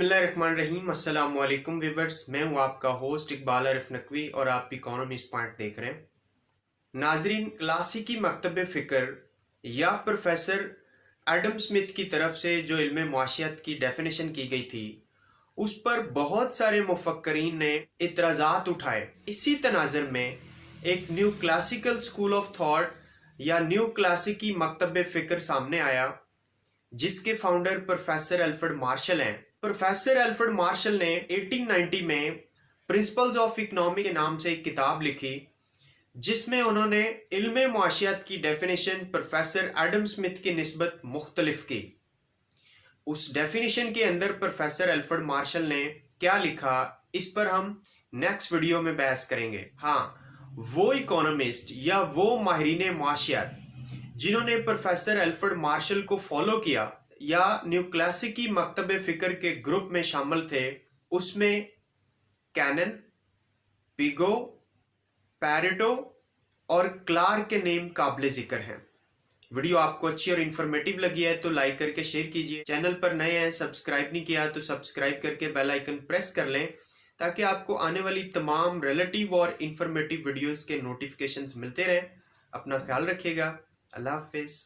बिस्मिल्लाहिर्रहमानिर्रहीम। अस्सलाम वालेकुम व्यूअर्स, मैं हूं आपका होस्ट इकबाल आरिफ नकवी और आप इकोनॉमिस्ट पॉइंट देख रहे हैं। नाजरीन, क्लासिकी मकतब फ़िक्र या प्रोफेसर एडम स्मिथ की तरफ से जो इल्म मुआशियत की डेफिनेशन की गई थी, उस पर बहुत सारे मुफक्करीन ने इतराज़ात उठाए। इसी तनाज़ुर में एक new classical school of thought या न्यू क्लासिकी मकतब फ़िक्र सामने आया, जिसके फाउंडर प्रोफेसर अल्फ्रेड मार्शल हैं। प्रोफेसर अल्फ्रेड मार्शल ने 1890 में प्रिंसिपल्स ऑफ इकोनॉमी के नाम से एक किताब लिखी, जिसमें उन्होंने इल्म मुआशियत की डेफिनेशन प्रोफेसर एडम स्मिथ की निस्बत मुख्तलिफ की। उस डेफिनेशन के अंदर प्रोफेसर अल्फ्रेड मार्शल ने क्या लिखा, इस पर हम नेक्स्ट वीडियो में बहस करेंगे। हाँ, वो इकोनॉमिस्ट या वो माहिरीन मुआशियत जिन्होंने प्रोफेसर अल्फ्रेड मार्शल को फॉलो किया या न्यू क्लासिकी मकतब फ़िक्र के ग्रुप में शामिल थे, उसमें कैनन, पिगो, पैरेटो और क्लार्क के नेम काबिल जिक्र हैं। वीडियो आपको अच्छी और इन्फॉर्मेटिव लगी है तो लाइक करके शेयर कीजिए। चैनल पर नए हैं, सब्सक्राइब नहीं किया तो सब्सक्राइब करके बेल आइकन प्रेस कर लें, ताकि आपको आने वाली तमाम रिलेटिव और इन्फॉर्मेटिव वीडियोस के नोटिफिकेशंस मिलते रहें। अपना ख्याल रखिएगा। अल्लाह हाफिज़।